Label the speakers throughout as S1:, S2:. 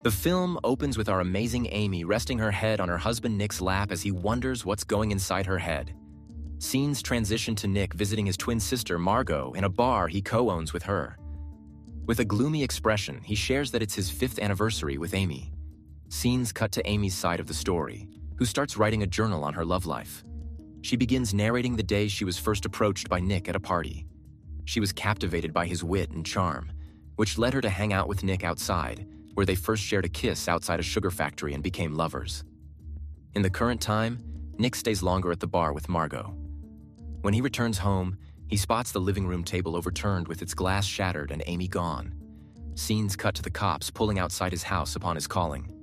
S1: The film opens with our amazing Amy resting her head on her husband Nick's lap as he wonders what's going inside her head. Scenes transition to Nick visiting his twin sister Margot in a bar he co-owns with her. With a gloomy expression, he shares that it's his 5th anniversary with Amy. Scenes cut to Amy's side of the story, who starts writing a journal on her love life. She begins narrating the day she was first approached by Nick at a party. She was captivated by his wit and charm, which led her to hang out with Nick outside, where they first shared a kiss outside a sugar factory and became lovers. In the current time, Nick stays longer at the bar with Margot. When he returns home, he spots the living room table overturned with its glass shattered and Amy gone. Scenes cut to the cops pulling outside his house upon his calling.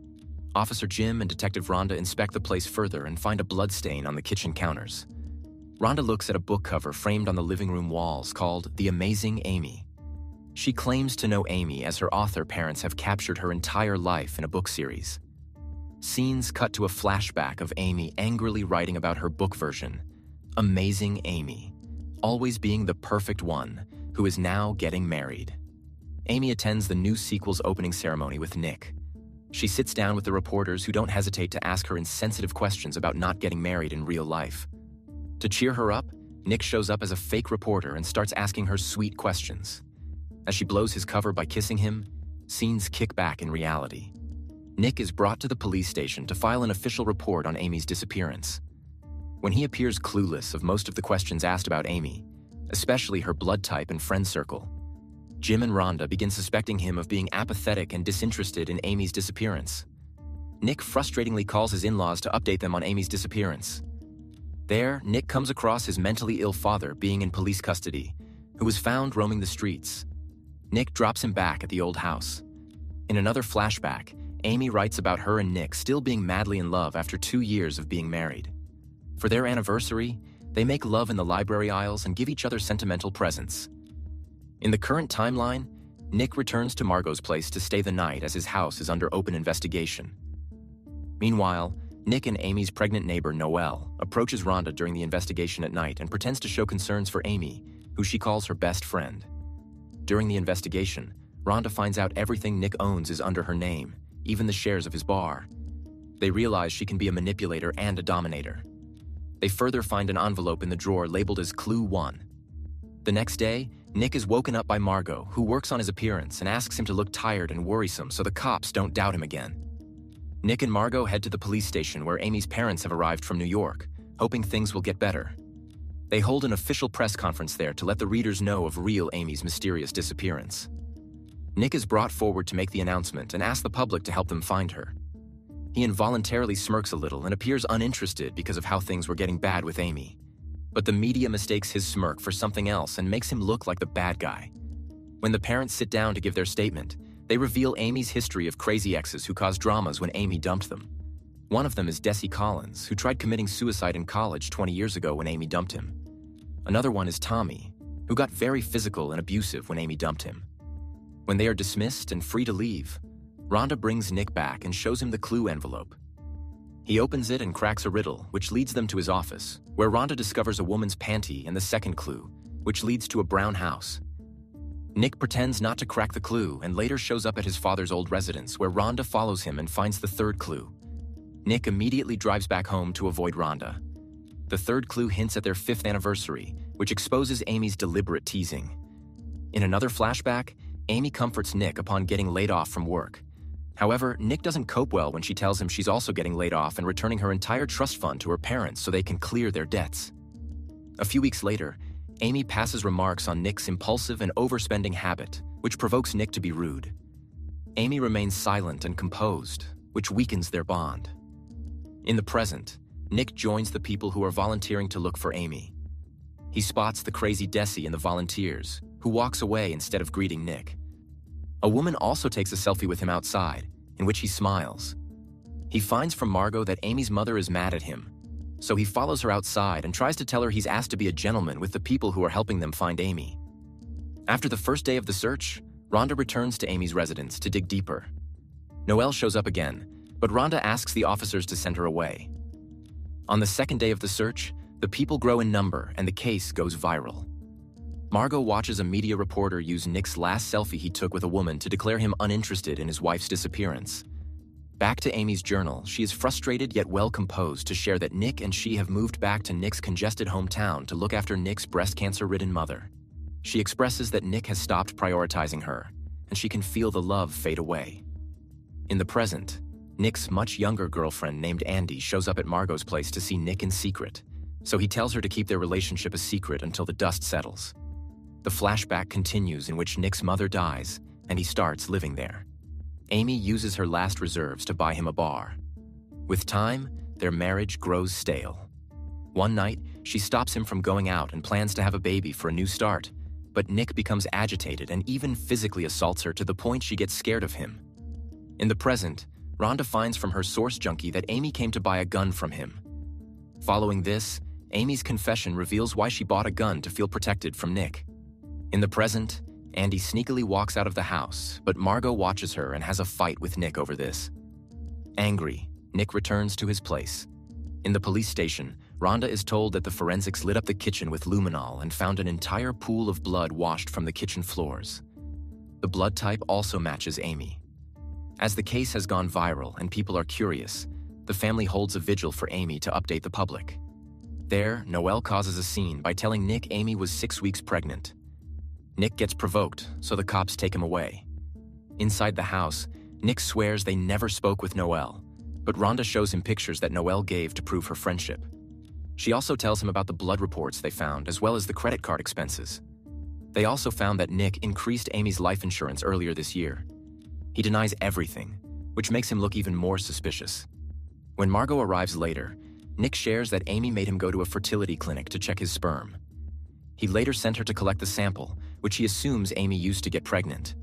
S1: Officer Jim and Detective Rhonda inspect the place further and find a bloodstain on the kitchen counters. Rhonda looks at a book cover framed on the living room walls called The Amazing Amy. She claims to know Amy as her author parents have captured her entire life in a book series. Scenes cut to a flashback of Amy angrily writing about her book version, Amazing Amy, always being the perfect one, who is now getting married. Amy attends the new sequel's opening ceremony with Nick. She sits down with the reporters who don't hesitate to ask her insensitive questions about not getting married in real life. To cheer her up, Nick shows up as a fake reporter and starts asking her sweet questions. As she blows his cover by kissing him, scenes kick back in reality. Nick is brought to the police station to file an official report on Amy's disappearance. When he appears clueless of most of the questions asked about Amy, especially her blood type and friend circle, Jim and Rhonda begin suspecting him of being apathetic and disinterested in Amy's disappearance. Nick frustratingly calls his in-laws to update them on Amy's disappearance. There, Nick comes across his mentally ill father being in police custody, who was found roaming the streets. Nick drops him back at the old house. In another flashback, Amy writes about her and Nick still being madly in love after 2 years of being married. For their anniversary, they make love in the library aisles and give each other sentimental presents. In the current timeline, Nick returns to Margot's place to stay the night as his house is under open investigation. Meanwhile, Nick and Amy's pregnant neighbor, Noelle, approaches Rhonda during the investigation at night and pretends to show concerns for Amy, who she calls her best friend. During the investigation, Rhonda finds out everything Nick owns is under her name, even the shares of his bar. They realize she can be a manipulator and a dominator. They further find an envelope in the drawer labeled as Clue 1. The next day, Nick is woken up by Margot, who works on his appearance and asks him to look tired and worrisome so the cops don't doubt him again. Nick and Margot head to the police station where Amy's parents have arrived from New York, hoping things will get better. They hold an official press conference there to let the readers know of real Amy's mysterious disappearance. Nick is brought forward to make the announcement and ask the public to help them find her. He involuntarily smirks a little and appears uninterested because of how things were getting bad with Amy. But the media mistakes his smirk for something else and makes him look like the bad guy. When the parents sit down to give their statement, they reveal Amy's history of crazy exes who caused dramas when Amy dumped them. One of them is Desi Collins, who tried committing suicide in college 20 years ago when Amy dumped him. Another one is Tommy, who got very physical and abusive when Amy dumped him. When they are dismissed and free to leave, Rhonda brings Nick back and shows him the clue envelope. He opens it and cracks a riddle, which leads them to his office, where Rhonda discovers a woman's panty and the second clue, which leads to a brown house. Nick pretends not to crack the clue and later shows up at his father's old residence, where Rhonda follows him and finds the third clue. Nick immediately drives back home to avoid Rhonda. The third clue hints at their 5th anniversary, which exposes Amy's deliberate teasing. In another flashback, Amy comforts Nick upon getting laid off from work. However, Nick doesn't cope well when she tells him she's also getting laid off and returning her entire trust fund to her parents so they can clear their debts. A few weeks later, Amy passes remarks on Nick's impulsive and overspending habit, which provokes Nick to be rude. Amy remains silent and composed, which weakens their bond. In the present, Nick joins the people who are volunteering to look for Amy. He spots the crazy Desi and the volunteers, who walks away instead of greeting Nick. A woman also takes a selfie with him outside, in which he smiles. He finds from Margot that Amy's mother is mad at him, so he follows her outside and tries to tell her he's asked to be a gentleman with the people who are helping them find Amy. After the first day of the search, Rhonda returns to Amy's residence to dig deeper. Noelle shows up again, but Rhonda asks the officers to send her away. On the second day of the search, the people grow in number and the case goes viral. Margot watches a media reporter use Nick's last selfie he took with a woman to declare him uninterested in his wife's disappearance. Back to Amy's journal, she is frustrated yet well composed to share that Nick and she have moved back to Nick's congested hometown to look after Nick's breast cancer-ridden mother. She expresses that Nick has stopped prioritizing her, and she can feel the love fade away. In the present, Nick's much younger girlfriend named Andy shows up at Margot's place to see Nick in secret, so he tells her to keep their relationship a secret until the dust settles. The flashback continues in which Nick's mother dies, and he starts living there. Amy uses her last reserves to buy him a bar. With time, their marriage grows stale. One night, she stops him from going out and plans to have a baby for a new start, but Nick becomes agitated and even physically assaults her to the point she gets scared of him. In the present, Rhonda finds from her source junkie that Amy came to buy a gun from him. Following this, Amy's confession reveals why she bought a gun to feel protected from Nick. In the present, Andy sneakily walks out of the house, but Margot watches her and has a fight with Nick over this. Angry, Nick returns to his place. In the police station, Rhonda is told that the forensics lit up the kitchen with luminol and found an entire pool of blood washed from the kitchen floors. The blood type also matches Amy. As the case has gone viral and people are curious, the family holds a vigil for Amy to update the public. There, Noelle causes a scene by telling Nick Amy was 6 weeks pregnant. Nick gets provoked, so the cops take him away. Inside the house, Nick swears they never spoke with Noelle, but Rhonda shows him pictures that Noelle gave to prove her friendship. She also tells him about the blood reports they found, as well as the credit card expenses. They also found that Nick increased Amy's life insurance earlier this year. He denies everything, which makes him look even more suspicious. When Margot arrives later, Nick shares that Amy made him go to a fertility clinic to check his sperm. He later sent her to collect the sample, which he assumes Amy used to get pregnant.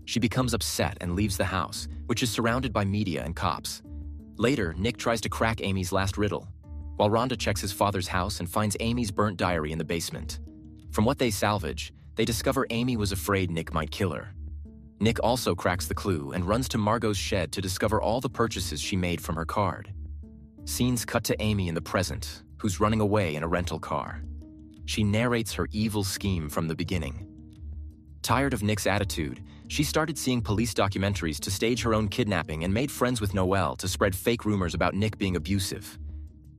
S1: She becomes upset and leaves the house, which is surrounded by media and cops. Later, Nick tries to crack Amy's last riddle, while Rhonda checks his father's house and finds Amy's burnt diary in the basement. From what they salvage, they discover Amy was afraid Nick might kill her. Nick also cracks the clue and runs to Margot's shed to discover all the purchases she made from her card. Scenes cut to Amy in the present, who's running away in a rental car. She narrates her evil scheme from the beginning. Tired of Nick's attitude, she started seeing police documentaries to stage her own kidnapping and made friends with Noelle to spread fake rumors about Nick being abusive.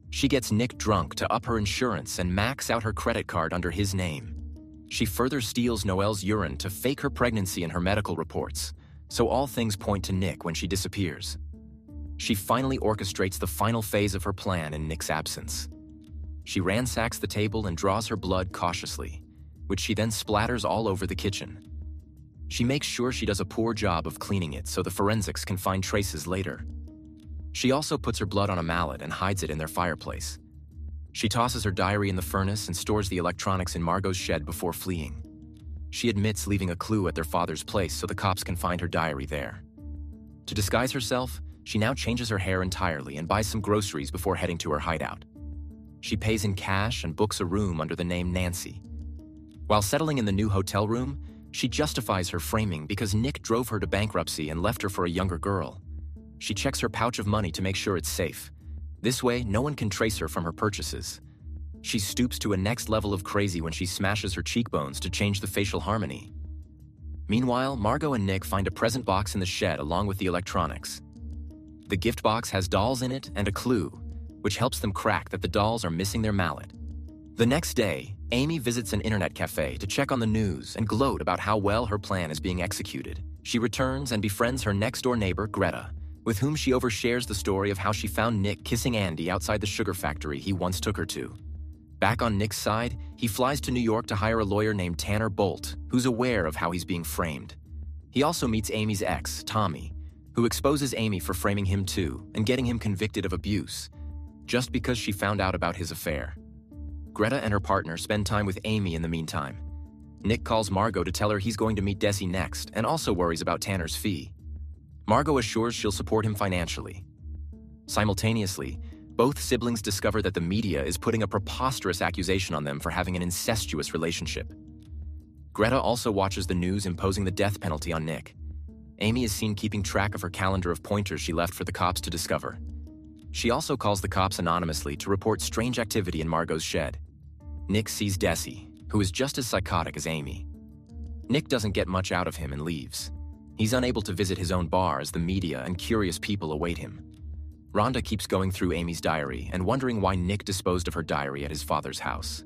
S1: She gets Nick drunk to up her insurance and max out her credit card under his name. She further steals Noelle's urine to fake her pregnancy in her medical reports, so all things point to Nick when she disappears. She finally orchestrates the final phase of her plan in Nick's absence. She ransacks the table and draws her blood cautiously, which she then splatters all over the kitchen. She makes sure she does a poor job of cleaning it so the forensics can find traces later. She also puts her blood on a mallet and hides it in their fireplace. She tosses her diary in the furnace and stores the electronics in Margot's shed before fleeing. She admits leaving a clue at their father's place so the cops can find her diary there. To disguise herself, she now changes her hair entirely and buys some groceries before heading to her hideout. She pays in cash and books a room under the name Nancy. While settling in the new hotel room, she justifies her framing because Nick drove her to bankruptcy and left her for a younger girl. She checks her pouch of money to make sure it's safe. This way, no one can trace her from her purchases. She stoops to a next level of crazy when she smashes her cheekbones to change the facial harmony. Meanwhile, Margot and Nick find a present box in the shed along with the electronics. The gift box has dolls in it and a clue, which helps them crack that the dolls are missing their mallet. The next day, Amy visits an internet cafe to check on the news and gloat about how well her plan is being executed. She returns and befriends her next-door neighbor, Greta, with whom she overshares the story of how she found Nick kissing Andy outside the sugar factory he once took her to. Back on Nick's side, he flies to New York to hire a lawyer named Tanner Bolt, who's aware of how he's being framed. He also meets Amy's ex, Tommy, who exposes Amy for framing him too and getting him convicted of abuse, just because she found out about his affair. Greta and her partner spend time with Amy in the meantime. Nick calls Margot to tell her he's going to meet Desi next and also worries about Tanner's fee. Margot assures she'll support him financially. Simultaneously, both siblings discover that the media is putting a preposterous accusation on them for having an incestuous relationship. Greta also watches the news imposing the death penalty on Nick. Amy is seen keeping track of her calendar of pointers she left for the cops to discover. She also calls the cops anonymously to report strange activity in Margot's shed. Nick sees Desi, who is just as psychotic as Amy. Nick doesn't get much out of him and leaves. He's unable to visit his own bar as the media and curious people await him. Rhonda keeps going through Amy's diary and wondering why Nick disposed of her diary at his father's house.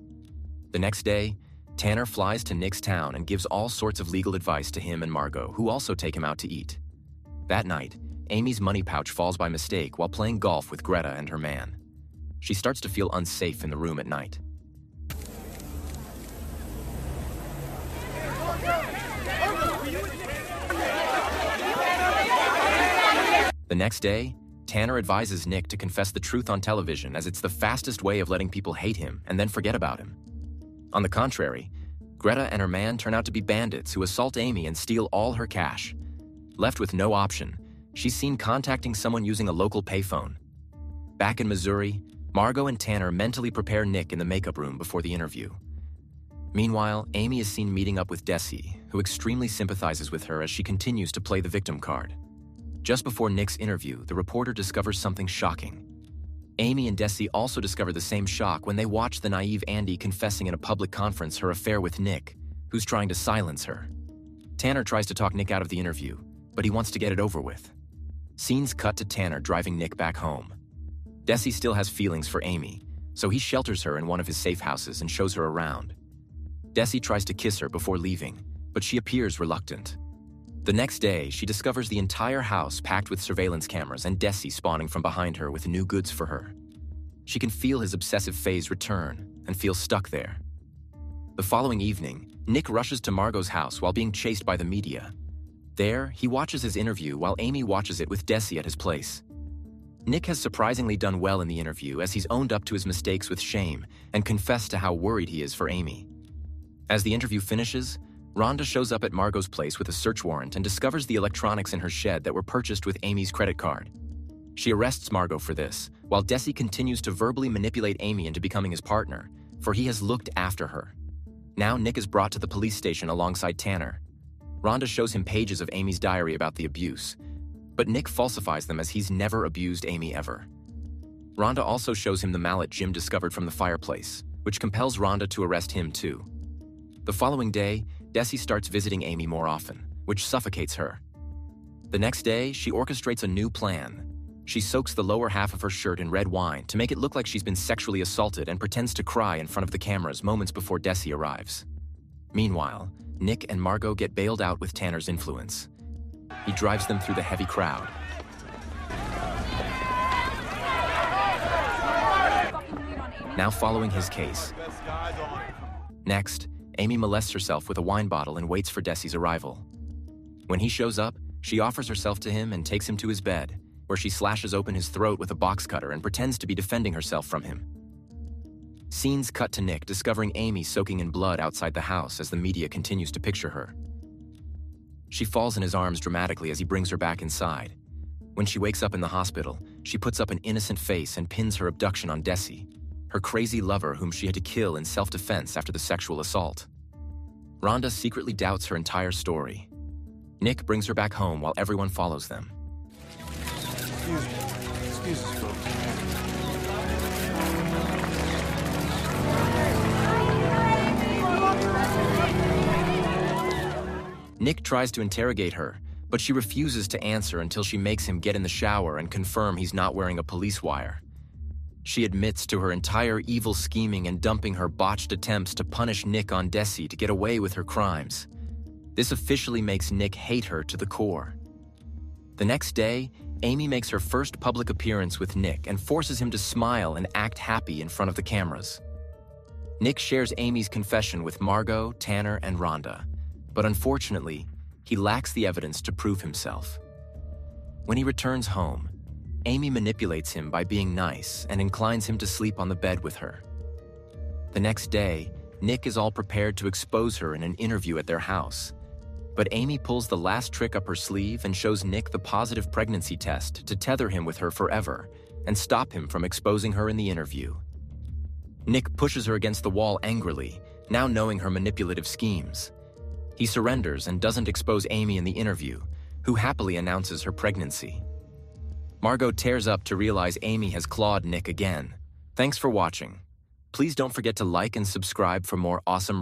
S1: The next day, Tanner flies to Nick's town and gives all sorts of legal advice to him and Margot, who also take him out to eat. That night, Amy's money pouch falls by mistake while playing golf with Greta and her man. She starts to feel unsafe in the room at night. The next day, Tanner advises Nick to confess the truth on television as it's the fastest way of letting people hate him and then forget about him. On the contrary, Greta and her man turn out to be bandits who assault Amy and steal all her cash. Left with no option, she's seen contacting someone using a local payphone. Back in Missouri, Margot and Tanner mentally prepare Nick in the makeup room before the interview. Meanwhile, Amy is seen meeting up with Desi, who extremely sympathizes with her as she continues to play the victim card. Just before Nick's interview, the reporter discovers something shocking. Amy and Desi also discover the same shock when they watch the naive Andy confessing in a public conference her affair with Nick, who's trying to silence her. Tanner tries to talk Nick out of the interview, but he wants to get it over with. Scenes cut to Tanner driving Nick back home. Desi still has feelings for Amy, so he shelters her in one of his safe houses and shows her around. Desi tries to kiss her before leaving, but she appears reluctant. The next day, she discovers the entire house packed with surveillance cameras and Desi spawning from behind her with new goods for her. She can feel his obsessive phase return and feels stuck there. The following evening, Nick rushes to Margot's house while being chased by the media. There, he watches his interview while Amy watches it with Desi at his place. Nick has surprisingly done well in the interview as he's owned up to his mistakes with shame and confessed to how worried he is for Amy. As the interview finishes, Rhonda shows up at Margot's place with a search warrant and discovers the electronics in her shed that were purchased with Amy's credit card. She arrests Margot for this, while Desi continues to verbally manipulate Amy into becoming his partner, for he has looked after her. Now Nick is brought to the police station alongside Tanner. Rhonda shows him pages of Amy's diary about the abuse, but Nick falsifies them as he's never abused Amy ever. Rhonda also shows him the mallet Jim discovered from the fireplace, which compels Rhonda to arrest him too. The following day, Desi starts visiting Amy more often, which suffocates her. The next day, she orchestrates a new plan. She soaks the lower half of her shirt in red wine to make it look like she's been sexually assaulted and pretends to cry in front of the cameras moments before Desi arrives. Meanwhile, Nick and Margot get bailed out with Tanner's influence. He drives them through the heavy crowd. Now following his case. Next, Amy molests herself with a wine bottle and waits for Desi's arrival. When he shows up, she offers herself to him and takes him to his bed, where she slashes open his throat with a box cutter and pretends to be defending herself from him. Scenes cut to Nick discovering Amy soaking in blood outside the house as the media continues to picture her. She falls in his arms dramatically as he brings her back inside. When she wakes up in the hospital, she puts up an innocent face and pins her abduction on Desi, her crazy lover whom she had to kill in self-defense after the sexual assault. Rhonda secretly doubts her entire story. Nick brings her back home while everyone follows them.
S2: Excuse me. Excuse us, folks.
S1: Nick tries to interrogate her, but she refuses to answer until she makes him get in the shower and confirm he's not wearing a police wire. She admits to her entire evil scheming and dumping her botched attempts to punish Nick on Desi to get away with her crimes. This officially makes Nick hate her to the core. The next day, Amy makes her first public appearance with Nick and forces him to smile and act happy in front of the cameras. Nick shares Amy's confession with Margot, Tanner, and Rhonda, but unfortunately, he lacks the evidence to prove himself. When he returns home, Amy manipulates him by being nice and inclines him to sleep on the bed with her. The next day, Nick is all prepared to expose her in an interview at their house. But Amy pulls the last trick up her sleeve and shows Nick the positive pregnancy test to tether him with her forever and stop him from exposing her in the interview. Nick pushes her against the wall angrily, now knowing her manipulative schemes. He surrenders and doesn't expose Amy in the interview, who happily announces her pregnancy. Margot tears up to realize Amy has clawed Nick again. Thanks for watching. Please don't forget to like and subscribe for more awesome